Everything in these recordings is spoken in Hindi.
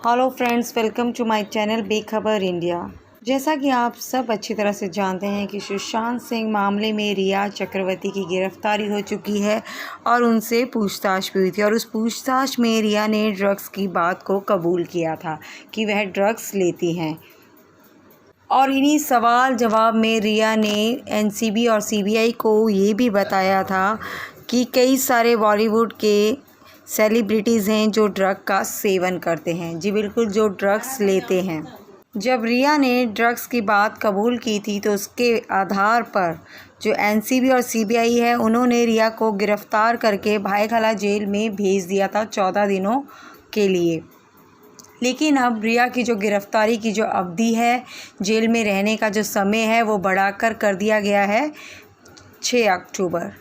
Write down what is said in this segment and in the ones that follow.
Hello friends, welcome to my channel Bekhabar India. जैसा कि आप सब अच्छी तरह से जानते हैं कि सुशांत सिंह मामले में रिया चक्रवर्ती की गिरफ्तारी हो चुकी है और उनसे पूछताछ भी हुई थी। और उस पूछताछ में रिया ने ड्रग्स की बात को कबूल किया था कि वह ड्रग्स लेती हैं। और इन्हीं सवाल जवाब में रिया ने एनसीबी और सीबीआई को ये भी बताया था कि कई सारे बॉलीवुड के सेलिब्रिटीज़ हैं जो ड्रग का सेवन करते हैं। जी बिल्कुल, जो ड्रग्स लेते हैं। जब रिया ने ड्रग्स की बात कबूल की थी तो उसके आधार पर जो एनसीबी और सीबीआई है उन्होंने रिया को गिरफ़्तार करके भायखला जेल में भेज दिया था 14 दिनों के लिए। लेकिन अब रिया की जो गिरफ़्तारी की जो अवधि है, जेल में रहने का जो समय है, वो बढ़ाकर कर दिया गया है 6 अक्टूबर।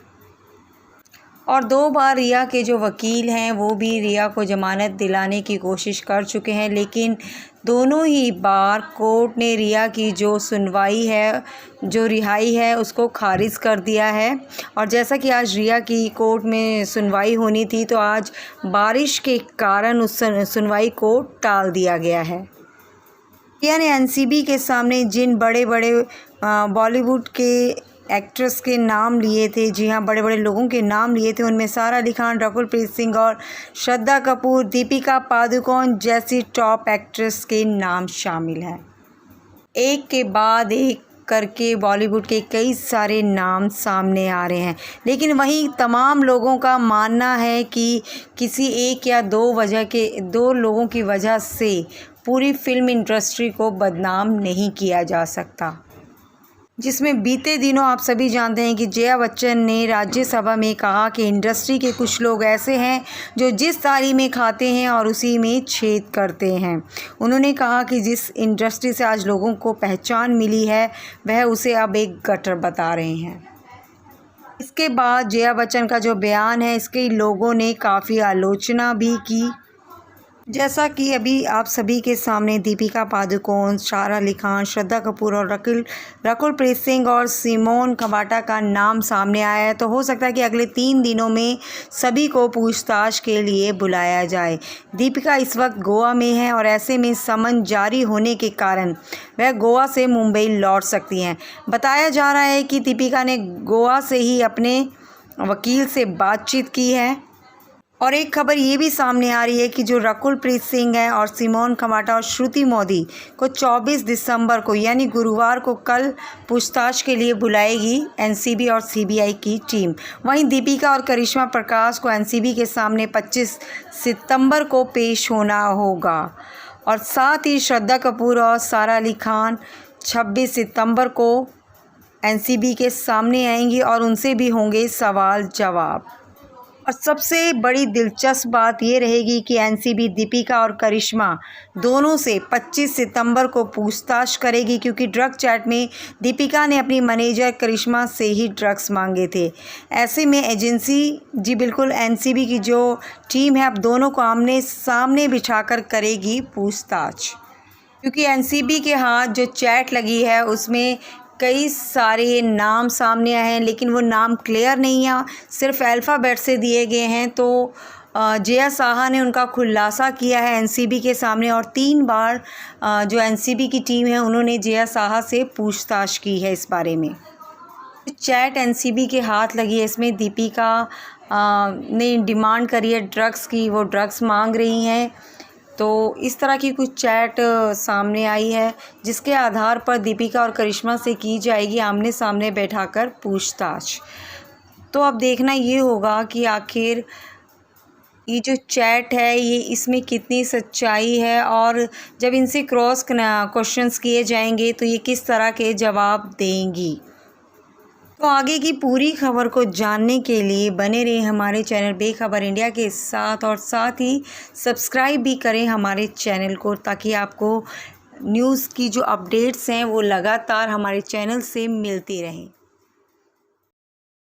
और 2 बार रिया के जो वकील हैं वो भी रिया को ज़मानत दिलाने की कोशिश कर चुके हैं, लेकिन दोनों ही बार कोर्ट ने रिया की जो सुनवाई है, जो रिहाई है, उसको खारिज कर दिया है। और जैसा कि आज रिया की कोर्ट में सुनवाई होनी थी तो आज बारिश के कारण उस सुनवाई को टाल दिया गया है। रिया ने एनसीबी के सामने जिन बड़े बड़े बॉलीवुड के एक्ट्रेस के नाम लिए थे, जी हाँ, बड़े बड़े लोगों के नाम लिए थे, उनमें सारा अली खान, रकुल प्रीत सिंह और श्रद्धा कपूर, दीपिका पादुकोण जैसी टॉप एक्ट्रेस के नाम शामिल हैं। एक के बाद एक करके बॉलीवुड के कई सारे नाम सामने आ रहे हैं, लेकिन वहीं तमाम लोगों का मानना है कि किसी एक या दो लोगों की वजह से पूरी फिल्म इंडस्ट्री को बदनाम नहीं किया जा सकता। जिसमें बीते दिनों आप सभी जानते हैं कि जया बच्चन ने राज्यसभा में कहा कि इंडस्ट्री के कुछ लोग ऐसे हैं जो जिस थाली में खाते हैं और उसी में छेद करते हैं। उन्होंने कहा कि जिस इंडस्ट्री से आज लोगों को पहचान मिली है वह उसे अब एक गटर बता रहे हैं। इसके बाद जया बच्चन का जो बयान है, इसके लोगों ने काफ़ी आलोचना भी की। जैसा कि अभी आप सभी के सामने दीपिका पादुकोण, सारा अली खान, श्रद्धा कपूर और रकुल प्रीत सिंह और सिमोन खबाटा का नाम सामने आया है, तो हो सकता है कि अगले 3 दिनों में सभी को पूछताछ के लिए बुलाया जाए। दीपिका इस वक्त गोवा में है और ऐसे में समन जारी होने के कारण वह गोवा से मुंबई लौट सकती हैं। बताया जा रहा है कि दीपिका ने गोवा से ही अपने वकील से बातचीत की है। और एक खबर ये भी सामने आ रही है कि जो रकुल प्रीत सिंह हैं और सिमोन खबाटा और श्रुति मोदी को 24 दिसंबर को यानी गुरुवार को कल पूछताछ के लिए बुलाएगी एनसीबी और सीबीआई की टीम। वहीं दीपिका और करिश्मा प्रकाश को एनसीबी के सामने 25 सितंबर को पेश होना होगा। और साथ ही श्रद्धा कपूर और सारा अली खान 26 सितंबर को एनसीबी के सामने आएंगी और उनसे भी होंगे सवाल जवाब। और सबसे बड़ी दिलचस्प बात ये रहेगी कि एनसीबी दीपिका और करिश्मा दोनों से 25 सितंबर को पूछताछ करेगी, क्योंकि ड्रग चैट में दीपिका ने अपनी मैनेजर करिश्मा से ही ड्रग्स मांगे थे। ऐसे में एजेंसी, जी बिल्कुल, एनसीबी की जो टीम है अब दोनों को आमने सामने बिठाकर करेगी पूछताछ, क्योंकि एनसीबी के हाथ जो चैट लगी है उसमें कई सारे नाम सामने आए हैं, लेकिन वो नाम क्लियर नहीं है, सिर्फ अल्फ़ाबेट से दिए गए हैं। तो जया साहा ने उनका खुलासा किया है एनसीबी के सामने और 3 बार जो एनसीबी की टीम है उन्होंने जया साहा से पूछताछ की है इस बारे में। चैट एनसीबी के हाथ लगी है, इसमें दीपिका ने डिमांड करी है ड्रग्स की, वो ड्रग्स मांग रही हैं। तो इस तरह की कुछ चैट सामने आई है, जिसके आधार पर दीपिका और करिश्मा से की जाएगी आमने सामने बैठाकर पूछताछ। तो अब देखना ये होगा कि आखिर ये जो चैट है ये इसमें कितनी सच्चाई है, और जब इनसे क्रॉस क्वेश्चंस किए जाएंगे तो ये किस तरह के जवाब देंगी। तो आगे की पूरी खबर को जानने के लिए बने रहें हमारे चैनल बेखबर इंडिया के साथ, और साथ ही सब्सक्राइब भी करें हमारे चैनल को, ताकि आपको न्यूज़ की जो अपडेट्स हैं वो लगातार हमारे चैनल से मिलती रहें।